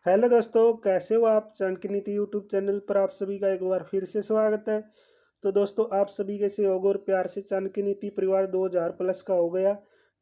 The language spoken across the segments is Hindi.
हेलो दोस्तों, कैसे हो आप। चाणक्य नीति यूट्यूब चैनल पर आप सभी का एक बार फिर से स्वागत है। तो दोस्तों, आप सभी के सहयोग और प्यार से चाणक्य नीति परिवार 2000 प्लस का हो गया।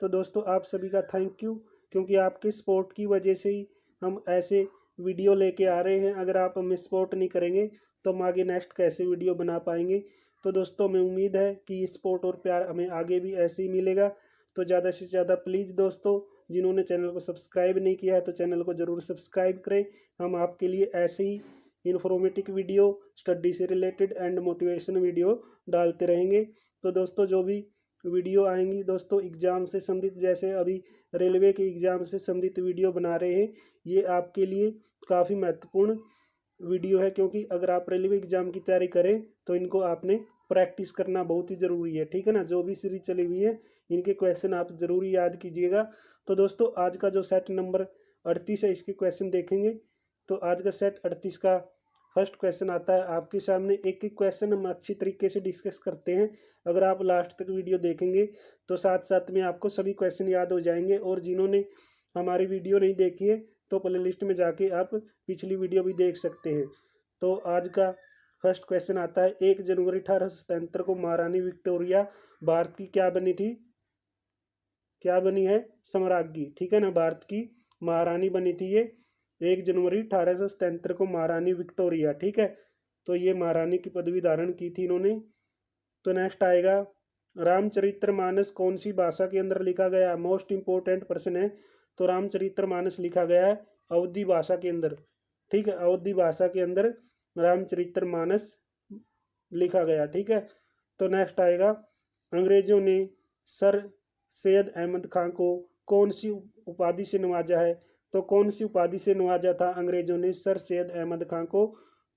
तो दोस्तों, आप सभी का थैंक यू, क्योंकि आपके सपोर्ट की वजह से ही हम ऐसे वीडियो लेके आ रहे हैं। अगर आप हमें सपोर्ट नहीं करेंगे तो हम आगे नेक्स्ट कैसे वीडियो बना पाएंगे। तो दोस्तों, हमें उम्मीद है कि ये सपोर्ट और प्यार हमें आगे भी ऐसे ही मिलेगा। तो ज़्यादा से ज़्यादा प्लीज़ दोस्तों, जिन्होंने चैनल को सब्सक्राइब नहीं किया है तो चैनल को ज़रूर सब्सक्राइब करें। हम आपके लिए ऐसे ही इन्फॉर्मेटिव वीडियो, स्टडी से रिलेटेड एंड मोटिवेशन वीडियो डालते रहेंगे। तो दोस्तों, जो भी वीडियो आएंगी दोस्तों एग्ज़ाम से संबंधित, जैसे अभी रेलवे के एग्ज़ाम से संबंधित वीडियो बना रहे हैं, ये आपके लिए काफ़ी महत्वपूर्ण वीडियो है। क्योंकि अगर आप रेलवे एग्ज़ाम की तैयारी करें तो इनको आपने प्रैक्टिस करना बहुत ही ज़रूरी है, ठीक है ना। जो भी सीरीज चली हुई है इनके क्वेश्चन आप ज़रूर याद कीजिएगा। तो दोस्तों, आज का जो सेट नंबर 38 है इसके क्वेश्चन देखेंगे। तो आज का सेट 38 का फर्स्ट क्वेश्चन आता है आपके सामने। एक एक क्वेश्चन हम अच्छी तरीके से डिस्कस करते हैं। अगर आप लास्ट तक वीडियो देखेंगे तो साथ साथ में आपको सभी क्वेश्चन याद हो जाएंगे। और जिन्होंने हमारी वीडियो नहीं देखी है तो प्ले लिस्ट में जाके आप पिछली वीडियो भी देख सकते हैं। तो आज का फर्स्ट क्वेश्चन आता है, 1 जनवरी 1877 को महारानी विक्टोरिया भारत की क्या बनी थी। क्या बनी है? सम्राज्ञी, ठीक है ना। भारत की महारानी बनी थी ये 1 जनवरी 1877 को महारानी विक्टोरिया, ठीक है। तो ये महारानी की पदवी धारण की थी इन्होंने। तो नेक्स्ट आएगा, रामचरितमानस कौन सी भाषा के अंदर लिखा गया? मोस्ट इंपोर्टेंट प्रश्न है। तो रामचरितमानस लिखा गया है अवधी भाषा के अंदर, ठीक है। अवधी भाषा के अंदर रामचरितमानस लिखा गया, ठीक है। तो नेक्स्ट आएगा, अंग्रेजों ने सर सैयद अहमद खान को कौन सी उपाधि से नवाजा है? तो कौन सी उपाधि से नवाजा था अंग्रेजों ने सर सैयद अहमद खान को?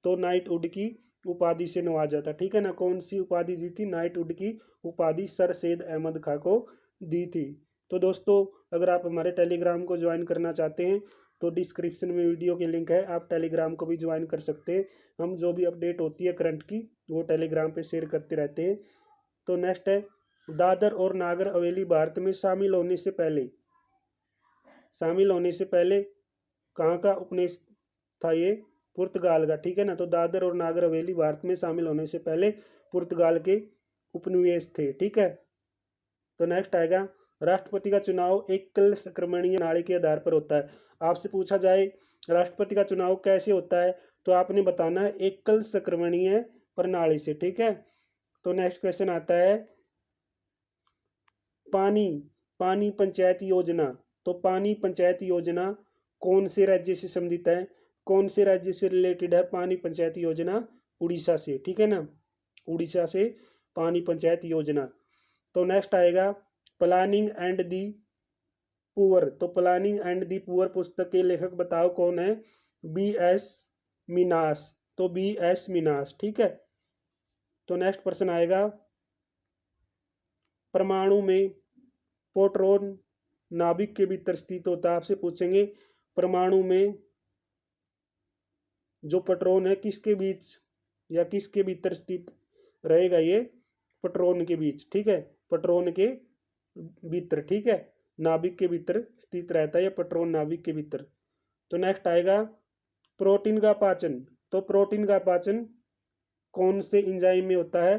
तो नाइटहुड की उपाधि से नवाजा था, ठीक है ना। कौन सी उपाधि दी थी? नाइटहुड की उपाधि सर सैयद अहमद खान को दी थी। तो दोस्तों, अगर आप हमारे टेलीग्राम को ज्वाइन करना चाहते हैं तो डिस्क्रिप्शन में वीडियो की लिंक है, आप टेलीग्राम को भी ज्वाइन कर सकते हैं। हम जो भी अपडेट होती है करंट की वो टेलीग्राम पे शेयर करते रहते हैं। तो नेक्स्ट है, दादर और नागर हवेली भारत में शामिल होने से पहले कहाँ का उपनिवेश था? ये पुर्तगाल का, ठीक है ना। तो दादर और नागर हवेली भारत में शामिल होने से पहले पुर्तगाल के उपनिवेश थे, ठीक है। तो नेक्स्ट आएगा, राष्ट्रपति का चुनाव एकल संक्रमणीय प्रणाली के आधार पर होता है। आपसे पूछा जाए राष्ट्रपति का चुनाव कैसे होता है तो आपने बताना है एकल संक्रमणीय प्रणाली से, ठीक है। तो नेक्स्ट क्वेश्चन आता है, पानी पानी पंचायत योजना। तो पानी पंचायत योजना कौन से राज्य से संबंधित है? कौन से राज्य से रिलेटेड है पानी पंचायत योजना? उड़ीसा से, ठीक है ना। उड़ीसा से पानी पंचायत योजना। तो नेक्स्ट आएगा, प्लानिंग एंड दी पुअर। तो प्लानिंग एंड दी पुअर पुस्तक के लेखक बताओ कौन है? B.S. मिनास। तो B.S. मिनास, ठीक है। तो नेक्स्ट प्रश्न आएगा, परमाणु में प्रोटॉन नाभिक के भीतर स्थित होता है। आपसे पूछेंगे परमाणु में जो प्रोटॉन है किसके बीच या किसके भीतर स्थित रहेगा? ये प्रोटॉन के बीच, ठीक है। प्रोटॉन के भीतर, ठीक है। नाभिक के भीतर स्थित रहता है या प्रोटॉन नाभिक के भीतर। तो नेक्स्ट आएगा, प्रोटीन का पाचन। तो प्रोटीन का पाचन कौन से एंजाइम में होता है?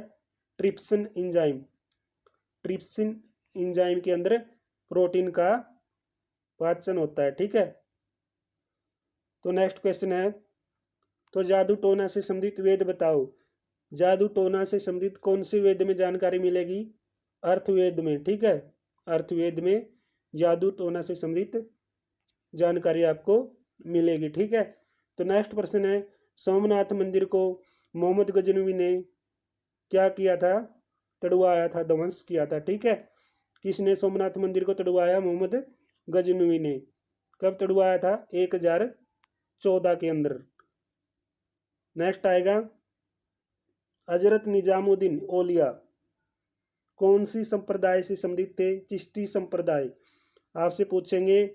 Trypsin enzyme. ट्रिप्सिन एंजाइम के अंदर प्रोटीन का पाचन होता है, ठीक है। तो नेक्स्ट क्वेश्चन है, तो जादू टोना से संबंधित वेद बताओ। जादू टोना से संबंधित कौन से वेद में जानकारी मिलेगी? अर्थवेद में, ठीक है। अर्थवेद में जादू टोना से संबंधित जानकारी आपको मिलेगी, ठीक है। तो नेक्स्ट प्रश्न है, सोमनाथ मंदिर को मोहम्मद गजनवी ने क्या किया था? तड़वाया था, ध्वंस किया था, ठीक है। किसने सोमनाथ मंदिर को तड़वाया? मोहम्मद गजनवी ने। कब तड़वाया था? 1014 के अंदर। नेक्स्ट आएगा, हजरत निजामुद्दीन औलिया कौन सी संप्रदाय से संबंधित थे? चिश्ती संप्रदाय। आपसे पूछेंगे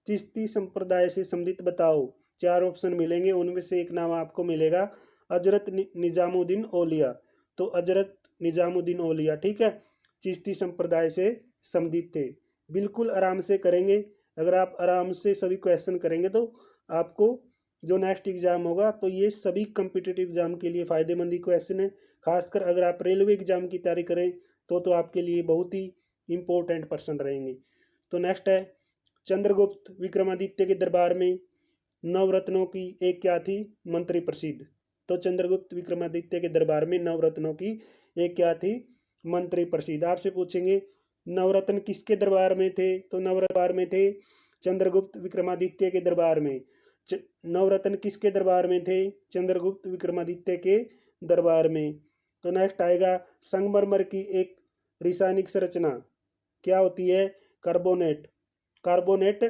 चिश्ती संप्रदाय से संबंधित बताओ। 4 ऑप्शन मिलेंगे, उनमें से एक नाम आपको मिलेगा हजरत निजामुद्दीन औलिया। तो हजरत निजामुद्दीन औलिया, ठीक है, चिश्ती संप्रदाय से संबंधित थे। बिल्कुल आराम से करेंगे। अगर आप आराम से सभी क्वेश्चन करेंगे तो आपको जो नेक्स्ट एग्जाम होगा। तो ये सभी कम्पिटिटिव एग्जाम के लिए फ़ायदेमंद ही क्वेश्चन है, खासकर अगर आप रेलवे एग्जाम की तैयारी करें तो आपके लिए बहुत ही इम्पोर्टेंट पर्सन रहेंगे। तो नेक्स्ट है, चंद्रगुप्त विक्रमादित्य के दरबार में नवरत्नों की एक क्या थी, मंत्री प्रसिद्ध। तो चंद्रगुप्त विक्रमादित्य के दरबार में नवरत्नों की एक क्या थी, मंत्री प्रसिद्ध। आपसे पूछेंगे नवरत्न किसके दरबार में थे, तो नवरत्न में थे चंद्रगुप्त विक्रमादित्य के दरबार में। नवरत्न किसके दरबार में थे, चंद्रगुप्त विक्रमादित्य के दरबार में। तो नेक्स्ट आएगा, संगमरमर की एक रासायनिक संरचना क्या होती है, कार्बोनेट। कार्बोनेट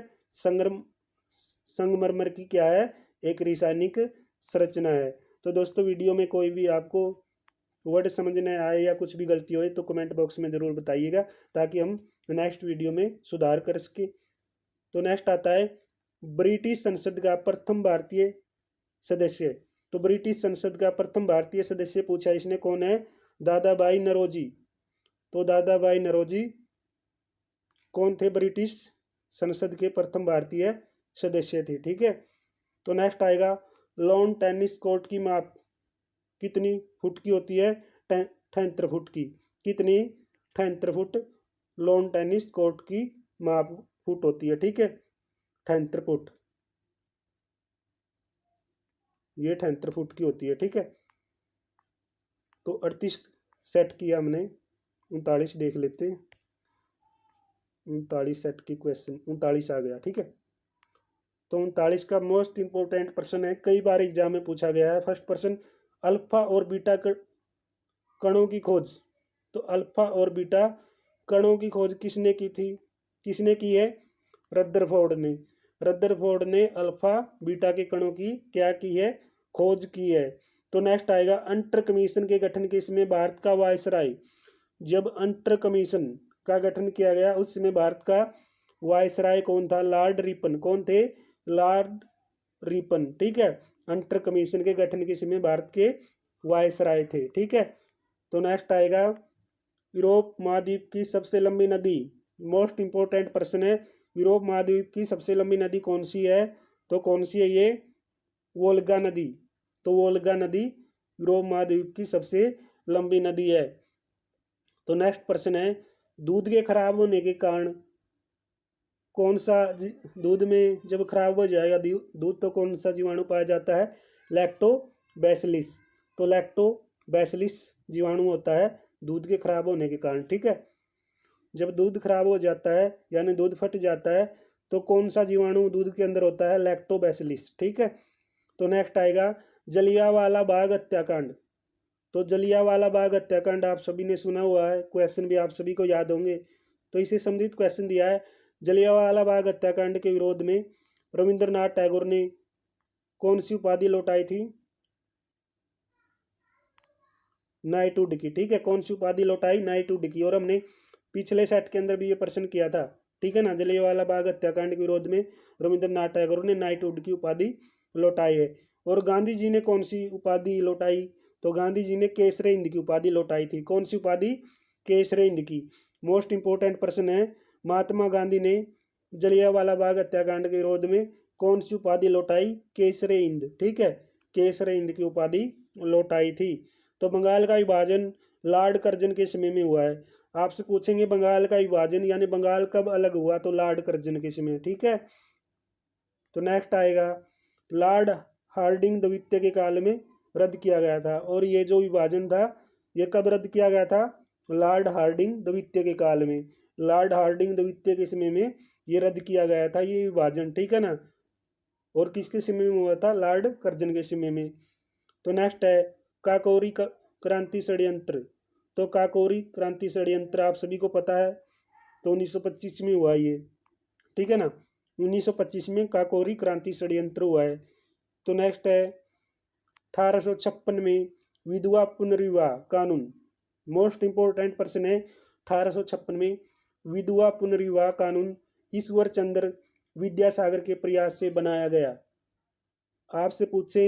संगमरमर की क्या है, एक रासायनिक संरचना है। तो दोस्तों वीडियो में कोई भी आपको वर्ड समझने आए या कुछ भी गलती हो तो कमेंट बॉक्स में ज़रूर बताइएगा, ताकि हम नेक्स्ट वीडियो में सुधार कर सके। तो नेक्स्ट आता है, ब्रिटिश संसद का प्रथम भारतीय सदस्य। तो ब्रिटिश संसद का प्रथम भारतीय सदस्य पूछा इसने, कौन है, दादा भाई नौरोजी। तो दादा भाई नौरोजी कौन थे, ब्रिटिश संसद के प्रथम भारतीय सदस्य थे। ठीक है। तो नेक्स्ट आएगा, लॉन टेनिस कोर्ट की माप कितनी फुट की होती है, 73 फुट की। कितनी, 73 फुट लॉन टेनिस कोर्ट की माप फुट होती है। ठीक है, 73 फुट, ये 73 फुट की होती है। ठीक है। तो 38 सेट किया हमने, 39 देख लेते हैं। 39 सेट की क्वेश्चन 39 आ गया। ठीक है। तो 39 का मोस्ट इंपोर्टेंट प्रश्न है, कई बार एग्जाम में पूछा गया है। फर्स्ट प्रश्न, अल्फा और बीटा कणों की खोज। तो अल्फा और बीटा कणों की खोज किसने की थी, किसने की है, रदरफोर्ड ने। रदरफोर्ड ने अल्फा बीटा के कणों की क्या की है, खोज की है। तो नेक्स्ट आएगा, अंटर कमीशन के गठन के समय भारत का वायसराय। जब अंटर कमीशन का गठन किया गया उस समय भारत का वायसराय कौन था, लॉर्ड रिपन। कौन थे, लॉर्ड रिपन। ठीक है। अंटर कमीशन के गठन के समय भारत के वायसराय थे। ठीक है। तो नेक्स्ट आएगा, यूरोप महाद्वीप की सबसे लंबी नदी। मोस्ट इंपोर्टेंट प्रश्न है, यूरोप महाद्वीप की सबसे लंबी नदी कौन सी है, तो कौन सी है ये, वोल्गा नदी। तो वोल्गा नदी यूरोप महाद्वीप की सबसे लंबी नदी है। तो नेक्स्ट प्रश्न है, दूध के खराब होने के कारण कौन सा, दूध में जब खराब हो जाएगा दूध तो कौन सा जीवाणु पाया जाता है, लैक्टोबैसिलिस। तो लैक्टोबैसिलिस जीवाणु होता है दूध के खराब होने के कारण। ठीक है। जब दूध खराब हो जाता है यानी दूध फट जाता है तो कौन सा जीवाणु दूध के अंदर होता है, लैक्टोबैसिलिस। ठीक है। तो नेक्स्ट आएगा, जलियांवाला बाग हत्याकांड। तो जलियांवाला बाग हत्याकांड आप सभी ने सुना हुआ है, क्वेश्चन भी आप सभी को याद होंगे। तो इसे संबंधित क्वेश्चन दिया है, जलियांवाला बाग हत्याकांड के विरोध में रविंद्रनाथ टैगोर ने कौन सी उपाधि लौटाई थी, नाइटहुड की। ठीक है, कौन सी उपाधि लौटाई, नाइटहुड की। और हमने पिछले सेट के अंदर भी ये प्रश्न किया था। ठीक है ना, जलियांवाला बाग हत्याकांड के विरोध में रविंद्रनाथ टैगोर ने नाइटहुड की उपाधि लौटाई है। और गांधी जी ने कौन सी उपाधि लौटाई, तो गांधी जी ने केसरे हिंद की उपाधि लौटाई थी। कौन सी उपाधि, केसरे हिंद की। मोस्ट इंपोर्टेंट प्रश्न है, महात्मा गांधी ने जलियांवाला बाग हत्याकांड के विरोध में कौन सी उपाधि लौटाई, केसरे हिंद। ठीक है, केसरे हिंद की उपाधि लौटाई थी। तो बंगाल का विभाजन लॉर्ड कर्जन के समय में हुआ है। आपसे पूछेंगे बंगाल का विभाजन यानी बंगाल कब अलग हुआ, तो लॉर्ड कर्जन के समय। ठीक है। तो नेक्स्ट आएगा, लॉर्ड हार्डिंग द्वितीय के काल में रद्द किया गया था। और ये जो विभाजन था ये कब रद्द किया गया था, लॉर्ड हार्डिंग द्वितीय के काल में। लॉर्ड हार्डिंग द्वितीय के समय में ये रद्द किया गया था ये विभाजन। ठीक है ना। और किसके समय में हुआ था, लॉर्ड कर्जन के समय में। तो नेक्स्ट है, काकोरी क्रांति षड्यंत्र। तो काकोरी क्रांति षड्यंत्र आप सभी को पता है, तो 1925 में हुआ ये। ठीक है ना, 1925 में काकोरी क्रांति षड्यंत्र हुआ है। तो नेक्स्ट है, 1856 में विधवा पुनर्विवाह कानून। मोस्ट इंपोर्टेंट प्रश्न है, 1856 में विधवा पुनर्विवाह कानून ईश्वर चंद्र विद्यासागर के प्रयास से बनाया गया। आपसे पूछे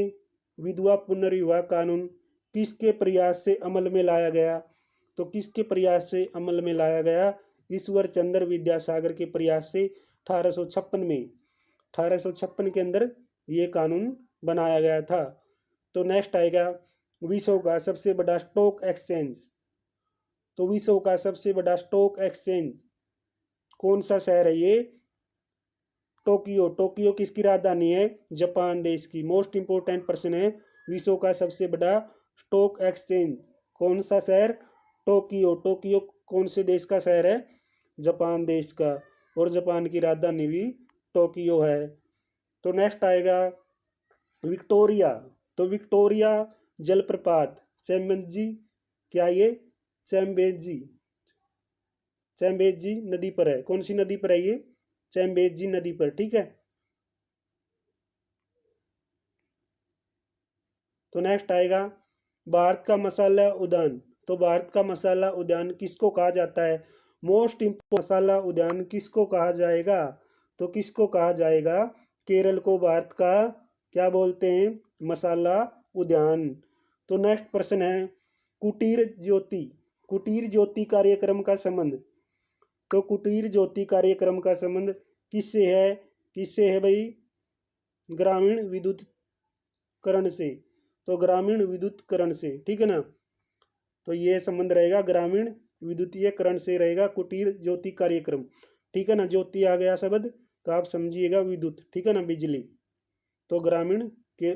विधवा पुनर्विवाह कानून किसके प्रयास से अमल में लाया गया, तो किसके प्रयास से अमल में लाया गया, ईश्वर चंद्र विद्यासागर के प्रयास से 1856 में। 1856 के अंदर ये कानून बनाया गया था। तो नेक्स्ट आएगा विश्व का सबसे बड़ा स्टॉक एक्सचेंज। तो विश्व का सबसे बड़ा स्टॉक एक्सचेंज कौन सा शहर है ये? टोक्यो। टोक्यो किसकी राजधानी है? जापान देश की। मोस्ट इंपोर्टेंट प्रश्न है, विश्व का सबसे बड़ा स्टॉक एक्सचेंज कौन सा शहर? टोक्यो। टोक्यो कौन से देश का शहर है? जापान देश का। और जापान की राजधानी भी टोक्यो है। तो नेक्स्ट आएगा विक्टोरिया। तो विक्टोरिया जलप्रपात चैम्बेजी, क्या ये? चैम्बेजी, चैम्बेजी नदी पर है। कौन सी नदी पर है ये? चैम्बेजी नदी पर, ठीक है। तो नेक्स्ट आएगा भारत का मसाला उद्यान। तो भारत का मसाला उद्यान किसको कहा जाता है? मोस्ट इंपोर्टेंट, मसाला उद्यान किसको कहा जाएगा? तो किसको कहा जाएगा? केरल को भारत का क्या बोलते हैं? मसाला उद्यान। तो नेक्स्ट प्रश्न है कुटीर ज्योति। कुटीर ज्योति कार्यक्रम का संबंध। तो कुटीर ज्योति कार्यक्रम का संबंध किससे है? किससे है भाई? ग्रामीण विद्युतीकरण से। तो ग्रामीण विद्युतीकरण से, ठीक है ना। तो ये संबंध रहेगा ग्रामीण विद्युतीकरण से रहेगा कुटीर ज्योति कार्यक्रम, ठीक है ना। ज्योति आ गया शब्द तो आप समझिएगा विद्युत, ठीक है ना, बिजली। तो ग्रामीण के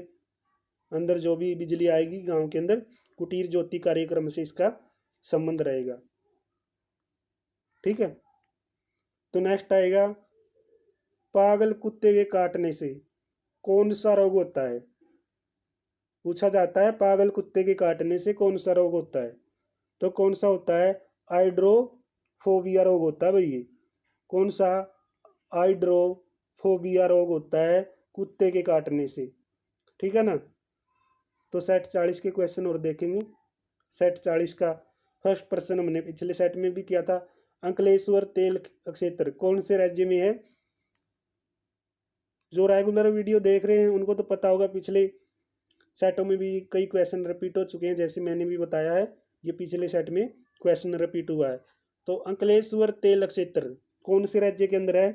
अंदर जो भी बिजली आएगी गांव के अंदर, कुटीर ज्योति कार्यक्रम से इसका संबंध रहेगा, ठीक है। तो नेक्स्ट आएगा पागल कुत्ते के काटने से कौन सा रोग होता है? पूछा जाता है पागल कुत्ते के काटने से कौन सा रोग होता है? तो कौन सा होता है? हाइड्रोफोबिया रोग होता है भाई ये। कौन सा? हाइड्रोफोबिया रोग होता है कुत्ते के काटने से, ठीक है ना। तो सेट 40 के क्वेश्चन और देखेंगे। सेट 40 का फर्स्ट प्रश्न हमने पिछले सेट में भी किया था। अंकलेश्वर तेल क्षेत्र कौन से राज्य में है? जो रेगुलर वीडियो देख रहे हैं उनको तो पता होगा, पिछले सेटों में भी कई क्वेश्चन रिपीट हो चुके हैं, जैसे मैंने भी बताया है, ये पिछले सेट में क्वेश्चन रिपीट हुआ है। तो अंकलेश्वर तेल क्षेत्र कौन से राज्य के अंदर है?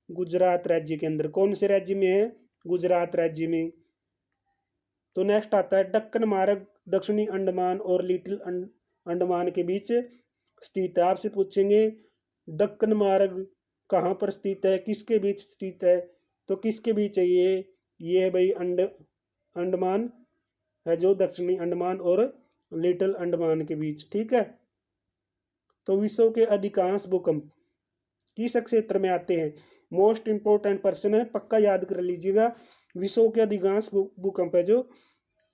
गुजरात राज्य के अंदर। कौन से राज्य में है? गुजरात राज्य में। तो नेक्स्ट आता है दक्कन मार्ग दक्षिणी अंडमान और लिटिल अंडमान के बीच स्थित है। आपसे पूछेंगे दक्कन मार्ग कहाँ पर स्थित है, किसके बीच स्थित है? तो किसके बीच है ये है भाई अंडमान है, जो दक्षिणी अंडमान और लिटिल अंडमान के बीच, ठीक है। तो विश्व के अधिकांश भूकंप किस क्षेत्र में आते हैं? मोस्ट इंपोर्टेंट प्रश्न है, पक्का याद कर लीजिएगा। विश्व के अधिकांश भूकंप है जो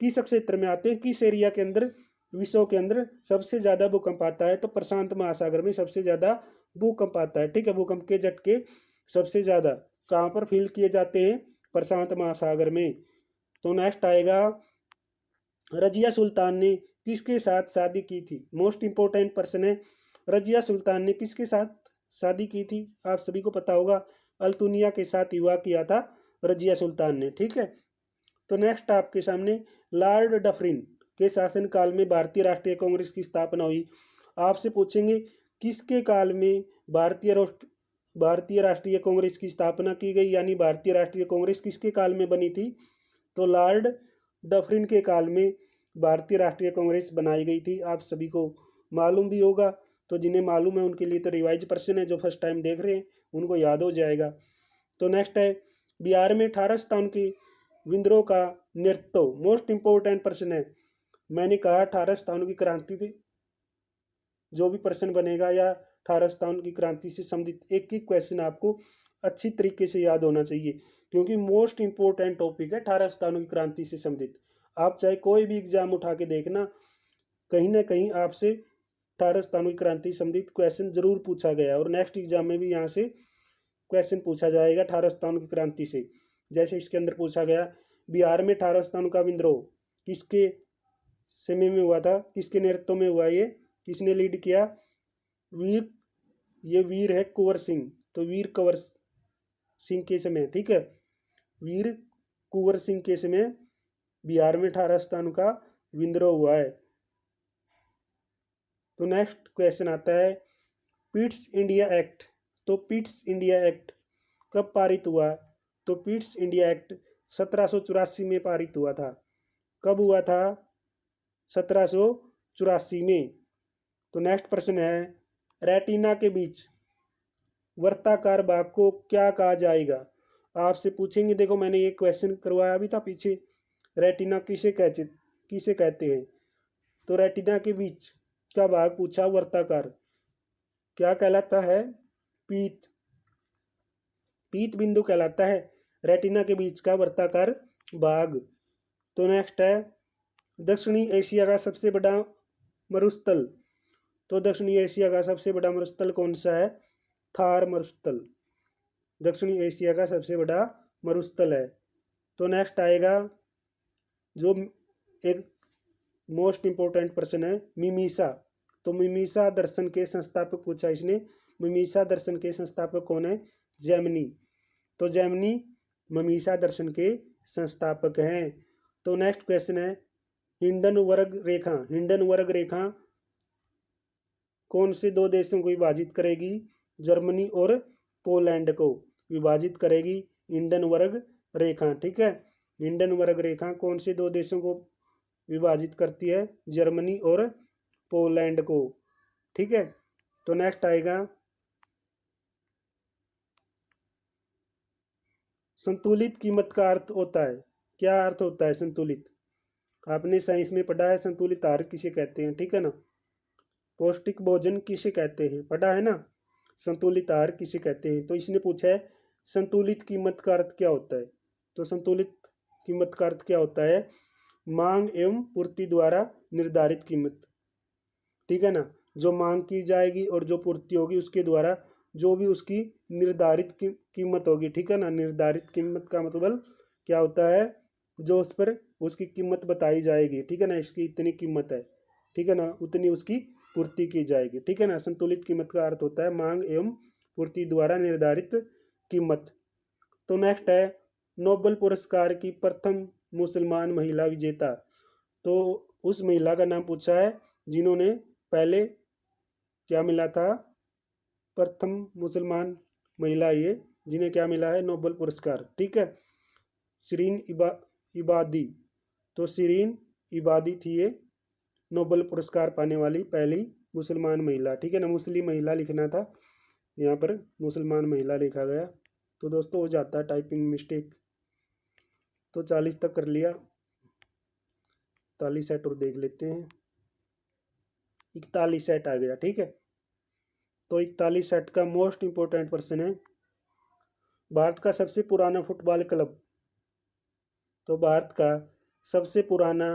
किस क्षेत्र में आते हैं, किस एरिया के अंदर विश्व के अंदर सबसे ज्यादा भूकंप आता है? तो प्रशांत महासागर में सबसे ज्यादा भूकंप आता है, ठीक है। भूकंप के झटके सबसे ज्यादा कहाँ पर फील किए जाते हैं? प्रशांत महासागर में। तो नेक्स्ट आएगा रजिया सुल्तान ने किसके साथ शादी की थी? मोस्ट इंपोर्टेंट प्रश्न है, रजिया सुल्तान ने किसके साथ शादी की थी? आप सभी को पता होगा, अल्तुनिया के साथ विवाह किया था रजिया सुल्तान ने, ठीक है। तो नेक्स्ट आपके सामने लॉर्ड डफरिन के शासनकाल में भारतीय राष्ट्रीय कांग्रेस की स्थापना हुई। आपसे पूछेंगे किसके काल में भारतीय राष्ट्रीय कांग्रेस की स्थापना की गई, यानी भारतीय राष्ट्रीय कांग्रेस किसके काल में बनी थी? तो लॉर्ड डफरिन के काल में भारतीय राष्ट्रीय कांग्रेस बनाई गई थी। आप सभी को मालूम भी होगा, तो जिन्हें मालूम है उनके लिए तो रिवाइज प्रश्न है, जो फर्स्ट टाइम देख रहे हैं उनको याद हो जाएगा। तो नेक्स्ट है बिहार में 18 स्थान की विद्रोह का नेतृत्व। मोस्ट इंपोर्टेंट प्रश्न है, मैंने कहा 18 स्थानों की क्रांति थी। जो भी प्रश्न बनेगा या 18 स्थान की क्रांति से संबंधित एक एक क्वेश्चन आपको अच्छी तरीके से याद होना चाहिए, क्योंकि मोस्ट इंपोर्टेंट टॉपिक है 18 स्थानों की क्रांति से संबंधित। आप चाहे कोई भी एग्जाम उठा के देखना, कहीं ना कहीं आपसे 18 स्थानों की क्रांति संबंधित क्वेश्चन जरूर पूछा गया, और नेक्स्ट एग्जाम में भी यहाँ से क्वेश्चन पूछा जाएगा 18 स्थानों की क्रांति से। जैसे इसके अंदर पूछा गया बिहार में 18 स्थानों का विद्रोह किसके समय में हुआ था, किसके नेतृत्व में हुआ, ये किसने लीड किया? ये वीर है कुंवर सिंह। तो वीर कुंवर सिंह के समय, ठीक है, वीर कुंवर सिंह के समय बिहार में 18 स्थानों का विद्रोह हुआ है। तो नेक्स्ट क्वेश्चन आता है पिट्स इंडिया एक्ट। तो पिट्स इंडिया एक्ट कब पारित हुआ? तो पिट्स इंडिया एक्ट 1784 में पारित हुआ था। कब हुआ था? 1784 में। तो नेक्स्ट प्रश्न है, रेटिना के बीच वर्ताकार भाग को क्या कहा जाएगा? आपसे पूछेंगे। देखो मैंने ये क्वेश्चन करवाया भी था पीछे, रेटिना किसे कहते हैं? तो रेटिना के बीच का भाग पूछा वर्ताकार, क्या कहलाता है? पीत पीत बिंदु कहलाता है रेटिना के बीच का वर्ताकार भाग। तो नेक्स्ट है, दक्षिणी एशिया का सबसे बड़ा मरुस्थल। तो दक्षिणी एशिया का सबसे बड़ा मरुस्थल कौन सा है? थार मरुस्थल दक्षिणी एशिया का सबसे बड़ा मरुस्थल है। तो नेक्स्ट आएगा जो एक मोस्ट इंपोर्टेंट प्रश्न है, मिमीसा। तो मिमीसा दर्शन के संस्थापक पूछा इसने। मिमीसा दर्शन के संस्थापक कौन है? जैमिनी। तो जैमिनी मिमीसा दर्शन के संस्थापक हैं। तो नेक्स्ट क्वेश्चन है, हिंडन वर्ग रेखा कौन से दो देशों को विभाजित करेगी? जर्मनी और पोलैंड को विभाजित करेगी हिंडन वर्ग रेखा। ठीक है, हिंडन वर्ग रेखा कौन से दो देशों को विभाजित करती है? जर्मनी और पोलैंड को। ठीक है, तो नेक्स्ट आएगा, संतुलित कीमत का अर्थ होता है। क्या अर्थ होता है संतुलित? आपने साइंस में पढ़ा है, संतुलित आहार किसे कहते हैं? ठीक है ना। पौष्टिक भोजन किसे कहते हैं? पढ़ा है ना। संतुलित आहार किसे कहते हैं? तो इसने पूछा है संतुलित कीमत का अर्थ क्या होता है? तो संतुलित कीमत का अर्थ क्या होता है? मांग एवं पूर्ति द्वारा निर्धारित कीमत। ठीक है ना, जो मांग की जाएगी और जो पूर्ति होगी उसके द्वारा जो भी उसकी निर्धारित कीमत होगी। ठीक है ना, निर्धारित कीमत का मतलब क्या होता है? जो उस पर उसकी कीमत बताई जाएगी। ठीक है ना, इसकी इतनी कीमत है, ठीक है ना, उतनी उसकी पूर्ति की जाएगी। ठीक है ना, संतुलित कीमत का अर्थ होता है मांग एवं पूर्ति द्वारा निर्धारित कीमत। तो नेक्स्ट है, नोबेल पुरस्कार की प्रथम मुसलमान महिला विजेता। तो उस महिला का नाम पूछा है जिन्होंने पहले क्या मिला था? प्रथम मुसलमान महिला ये जिन्हें क्या मिला है? नोबेल पुरस्कार। ठीक है, शिरीन इबादी। तो शिरीन इबादी थी ये नोबेल पुरस्कार पाने वाली पहली मुसलमान महिला। ठीक है ना, मुस्लिम महिला लिखना था, यहाँ पर मुसलमान महिला लिखा गया। तो दोस्तों हो जाता है टाइपिंग मिस्टेक। तो 40 तक कर लिया, 41 सेट और देख लेते हैं। 41 सेट आ गया। ठीक है, तो 41 सेट का मोस्ट इंपोर्टेंट प्रश्न है, भारत का सबसे पुराना फुटबॉल क्लब। तो भारत का सबसे पुराना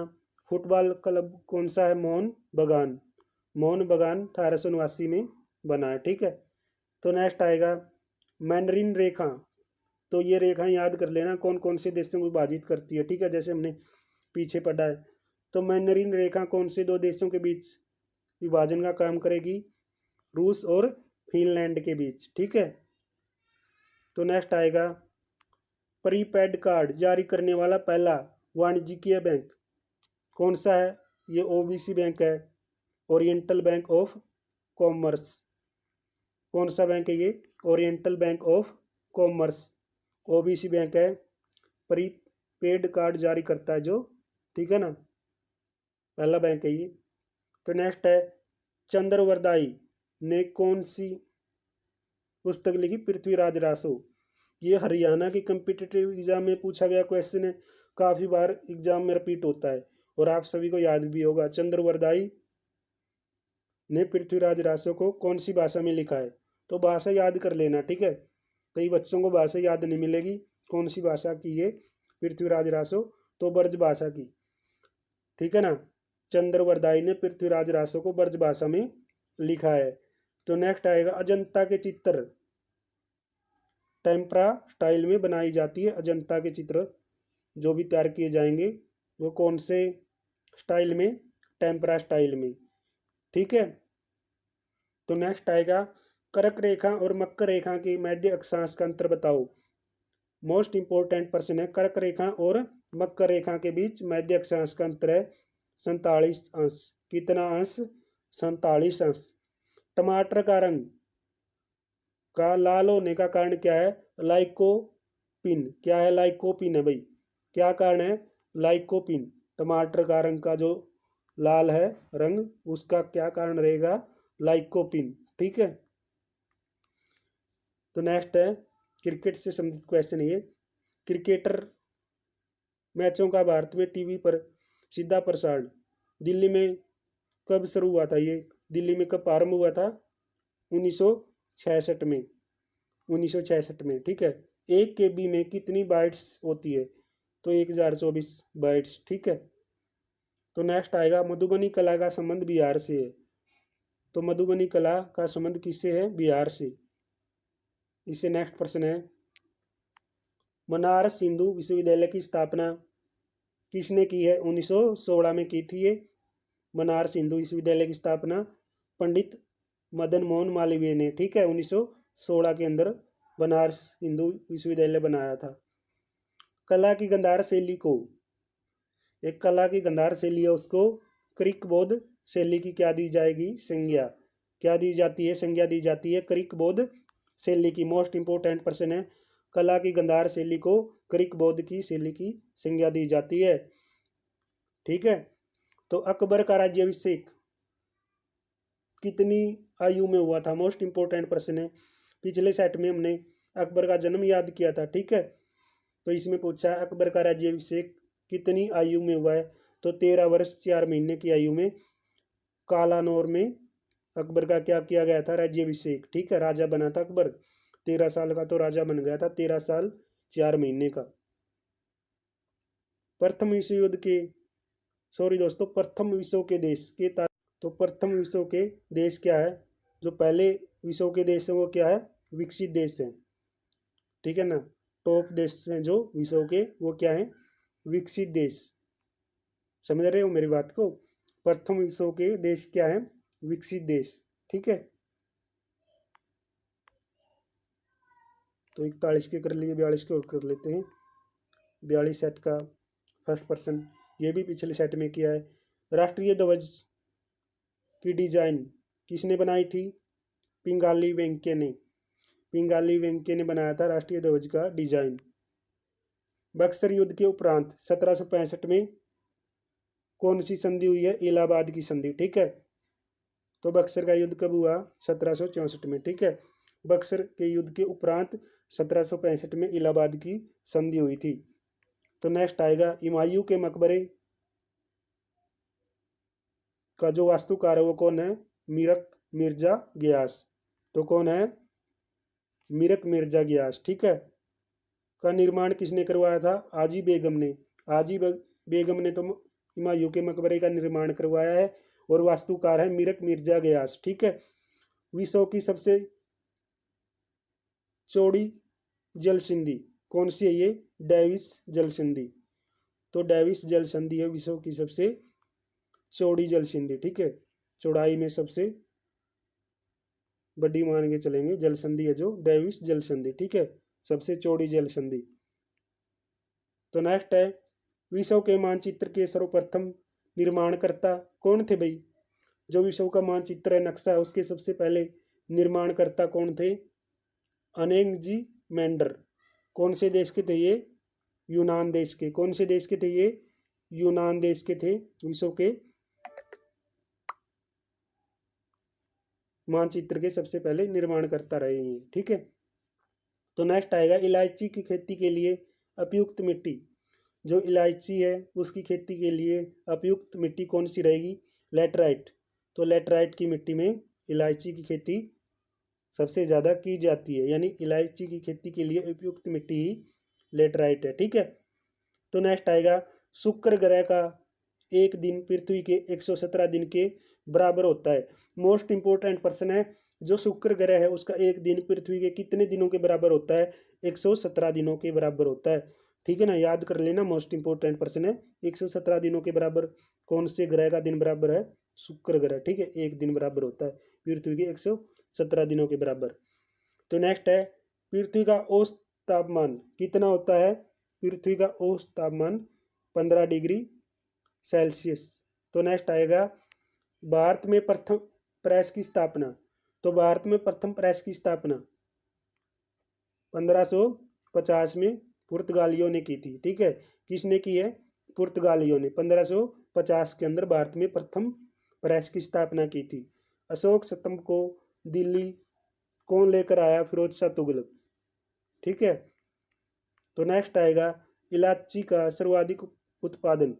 फुटबॉल क्लब कौन सा है? मोहन बगान 1889 में बना है। ठीक है, तो नेक्स्ट आएगा मैंडरीन रेखा। तो ये रेखा याद कर लेना कौन कौन से देशों को विभाजित करती है। ठीक है, जैसे हमने पीछे पढ़ा है। तो मैंडरीन रेखा कौन से दो देशों के बीच विभाजन का काम करेगी? रूस और फिनलैंड के बीच। ठीक है, तो नेक्स्ट आएगा, प्रीपेड कार्ड जारी करने वाला पहला वाणिज्यिक बैंक कौन सा है? ये ओबीसी बैंक है, ओरिएंटल बैंक ऑफ कॉमर्स। कौन सा बैंक है ये? Oriental bank of commerce, OBC bank है, प्रीपेड कार्ड जारी करता है जो। ठीक है ना, पहला बैंक है ये। तो नेक्स्ट है, चंद्रवरदाई ने कौन सी पुस्तक लिखी? पृथ्वीराज रासो। ये हरियाणा के कम्पिटिटिव एग्जाम में पूछा गया क्वेश्चन है, काफ़ी बार एग्जाम में रिपीट होता है और आप सभी को याद भी होगा। चंद्रवरदाई ने पृथ्वीराज रासो को कौन सी भाषा में लिखा है? तो भाषा याद कर लेना। ठीक है, कई बच्चों को भाषा याद नहीं मिलेगी। कौन सी भाषा की ये पृथ्वीराज रासो? तो ब्रज भाषा की। ठीक है ना, चंद्रवरदाई ने पृथ्वीराज रासो को ब्रज भाषा में लिखा है। तो नेक्स्ट आएगा, अजंता के चित्र टेम्परा स्टाइल में बनाई जाती है। अजंता के चित्र जो भी तैयार किए जाएंगे वो कौन से स्टाइल में? टेम्परा स्टाइल में। ठीक है, तो नेक्स्ट आएगा, कर्क रेखा और मकर रेखा के मध्य अक्षांश का अंतर बताओ। मोस्ट इंपोर्टेंट प्रश्न है, कर्क रेखा और मकर रेखा के बीच मध्य अक्षांश का अंतर है 47 अंश। कितना अंश? 47 अंश। टमाटर का रंग का लाल होने का कारण क्या है? लाइकोपिन। क्या है? लाइकोपिन है भाई। क्या कारण है? लाइकोपिन, टमाटर का रंग का जो लाल है रंग, उसका क्या कारण रहेगा? लाइकोपिन। ठीक है। तो नेक्स्ट है क्रिकेट से संबंधित क्वेश्चन ये, क्रिकेटर मैचों का भारत में टीवी पर सीधा प्रसारण दिल्ली में कब शुरू हुआ था? ये दिल्ली में कब प्रारंभ हुआ था? 1966 में। 1966 में। ठीक है। एक केबी में कितनी बाइट्स होती है? तो 1024 बाइट्स। ठीक है। तो नेक्स्ट आएगा मधुबनी कला का संबंध बिहार से है। तो मधुबनी कला का संबंध किससे है? बिहार से। इससे नेक्स्ट प्रश्न है, बनारस हिंदू विश्वविद्यालय की स्थापना किसने की है? 1916 में की थी ये बनारस हिंदू विश्वविद्यालय की स्थापना पंडित मदन मोहन मालवीय ने। ठीक है। 1916 के अंदर बनारस हिंदू विश्वविद्यालय बनाया था। कला की गंधार शैली को, एक कला की गंधार शैली है, उसको क्रिक बौद्ध शैली की क्या दी जाएगी? संज्ञा। क्या दी जाती है? संज्ञा दी जाती है क्रिक बौद्ध शैली की। मोस्ट इंपोर्टेंट प्रश्न है, कला की गंधार शैली को क्रिक बौद्ध की शैली की संज्ञा दी जाती है। ठीक है। तो अकबर का राज्याभिषेक कितनी आयु में हुआ था? मोस्ट इंपोर्टेंट प्रश्न है। पिछले सेट में हमने अकबर का जन्म याद किया था। ठीक है। तो इसमें पूछा अकबर का राज्याभिषेक कितनी आयु में हुआ है? तो 13 वर्ष 4 महीने की आयु में कालानौर में अकबर का क्या किया गया था? राज्याभिषेक। ठीक है। राजा बना था अकबर, 13 साल का तो राजा बन गया था, 13 साल 4 महीने का। प्रथम विश्व युद्ध के, सॉरी दोस्तों, प्रथम विश्व के देश के तो प्रथम विश्व के देश क्या है? जो पहले विश्व के देश है वो क्या है? विकसित देश है। ठीक है ना। टॉप देश हैं जो विश्व के, वो क्या है? विकसित देश। समझ रहे हो मेरी बात को? प्रथम विश्व के देश क्या है? विकसित देश। ठीक है। तो 41 के कर लिए, 42 के और कर लेते हैं। 42 सेट का फर्स्ट पर्सन, ये भी पिछले सेट में किया है। राष्ट्रीय ध्वज की डिजाइन किसने बनाई थी? पिंगाली वेंके ने। पिंगाली वेंके ने बनाया था राष्ट्रीय ध्वज का डिजाइन। बक्सर युद्ध के उपरांत 1765 में कौन सी संधि हुई है? इलाहाबाद की संधि। ठीक है। तो बक्सर का युद्ध कब हुआ? 1764 में। ठीक है। बक्सर के युद्ध के उपरांत 1765 में इलाहाबाद की संधि हुई थी। तो नेक्स्ट आएगा, हुमायूं के मकबरे का जो वास्तुकार है वो कौन है? मीरक मिर्जा गियास। तो कौन है? मीरक मिर्जा गियास। ठीक है। का निर्माण किसने करवाया था? आजी बेगम ने। आजी बेगम ने तो हुमायूं के मकबरे का निर्माण करवाया है और वास्तुकार है मीरक मिर्जा गियास। ठीक है। विश्व की सबसे चौड़ी जल संधि कौन सी है? ये डेविस जल संधि। तो डेविस जल संधि है विश्व की सबसे चौड़ी जल संधि। ठीक है। चौड़ाई में सबसे बड़ी मान के चलेंगे जल संधि है जो डेविस जल संधि। ठीक है। सबसे चौड़ी जल संधि। तो नेक्स्ट है, विश्व के मानचित्र के सर्वप्रथम निर्माणकर्ता कौन थे भाई? जो विश्व का मानचित्र है, नक्शा है, उसके सबसे पहले निर्माणकर्ता कौन थे? अनेंगजी मेंडर। कौन से देश के थे ये? यूनान देश के। कौन से देश के थे ये? यूनान देश के थे विश्व के मानचित्र के सबसे पहले निर्माणकर्ता रहे हैं। ठीक है। तो नेक्स्ट आएगा, इलायची की खेती के लिए उपयुक्त मिट्टी। जो इलायची है उसकी खेती के लिए उपयुक्त मिट्टी कौन सी रहेगी? लेटराइट। तो लेटराइट की मिट्टी में इलायची की खेती सबसे ज़्यादा की जाती है, यानी इलायची की खेती के लिए उपयुक्त मिट्टी ही लेटराइट है। ठीक है। तो नेक्स्ट आएगा, शुक्र ग्रह का एक दिन पृथ्वी के 117 दिन के बराबर होता है। मोस्ट इंपोर्टेंट प्रश्न है, जो शुक्र ग्रह है उसका एक दिन पृथ्वी के कितने दिनों के बराबर होता है? 117 दिनों के बराबर होता है। ठीक है ना। याद कर लेना, मोस्ट इंपोर्टेंट प्रश्न है। 117 दिनों के बराबर कौन से ग्रह का दिन बराबर है? शुक्र ग्रह। ठीक है। एक दिन बराबर होता है पृथ्वी के 117 दिनों के बराबर। तो नेक्स्ट है, पृथ्वी का औसत तापमान कितना होता है? पृथ्वी का औसत तापमान 15 डिग्री सेल्सियस। तो नेक्स्ट आएगा, भारत में प्रथम प्रेस की स्थापना। तो भारत में प्रथम प्रेस की स्थापना 1550 में पुर्तगालियों ने की थी। ठीक है, किसने की है? पुर्तगालियों ने 1550 के अंदर भारत में प्रथम प्रेस की स्थापना की थी। अशोक स्तंभ को दिल्ली कौन लेकर आया? फिरोज शाह तुगलक। ठीक है, तो नेक्स्ट आएगा इलायची का सर्वाधिक उत्पादन।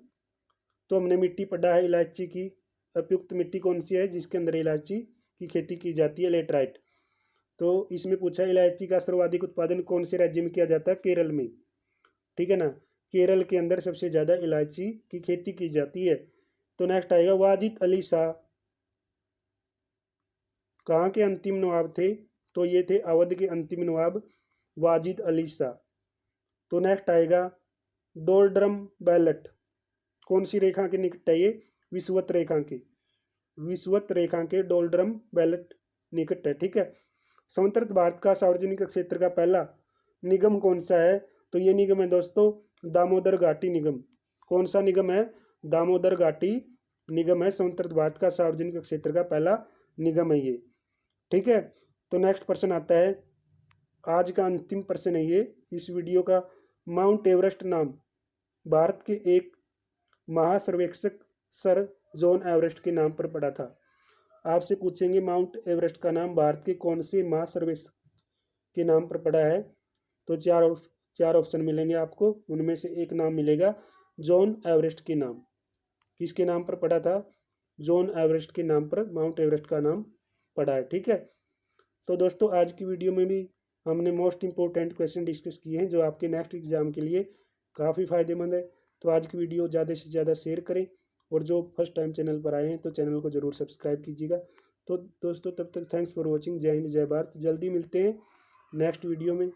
तो हमने मिट्टी पढ़ा है इलायची की। उपयुक्त मिट्टी कौन सी है जिसके अंदर इलायची की खेती की जाती है? लेटराइट। तो इसमें पूछा इलायची का सर्वाधिक उत्पादन कौन से राज्य में किया जाता है? केरल में। ठीक है ना, केरल के अंदर सबसे ज्यादा इलायची की खेती की जाती है। तो नेक्स्ट आएगा वाजिद अली शाह कहाँ के अंतिम नवाब थे? तो ये थे अवध के अंतिम नवाब वाजिद अली शाह। तो नेक्स्ट आएगा डोलड्रम बैलेट कौन सी रेखा के निकट है? ये विषुवत रेखा के, विषुवत रेखा के डोलड्रम बैलेट निकट है। ठीक है, स्वतंत्र भारत का सार्वजनिक क्षेत्र का पहला निगम कौन सा है? तो ये निगम है दोस्तों दामोदर घाटी निगम। कौन सा निगम है? दामोदर घाटी निगम है स्वतंत्र भारत का सार्वजनिक क्षेत्र का पहला निगम है ये। ठीक है, तो नेक्स्ट प्रश्न आता है, आज का अंतिम प्रश्न है ये इस वीडियो का। माउंट एवरेस्ट नाम भारत के एक महासर्वेक्षक सर जॉन एवरेस्ट के नाम पर पड़ा था। आपसे पूछेंगे माउंट एवरेस्ट का नाम भारत के कौन से महासर्वेक्षक के नाम पर पड़ा है? तो चार ऑप्शन मिलेंगे आपको, उनमें से एक नाम मिलेगा जॉन एवरेस्ट के नाम। किसके नाम पर पड़ा था? जॉन एवरेस्ट के नाम पर माउंट एवरेस्ट का नाम पड़ा है। ठीक है, तो दोस्तों आज की वीडियो में भी हमने मोस्ट इंपॉर्टेंट क्वेश्चन डिस्कस किए हैं जो आपके नेक्स्ट एग्जाम के लिए काफ़ी फायदेमंद है। तो आज की वीडियो ज़्यादा से ज़्यादा शेयर करें और जो फर्स्ट टाइम चैनल पर आए हैं तो चैनल को ज़रूर सब्सक्राइब कीजिएगा। तो दोस्तों तब तक थैंक्स फॉर वॉचिंग। जय हिंद जय भारत। जल्दी मिलते हैं नेक्स्ट वीडियो में।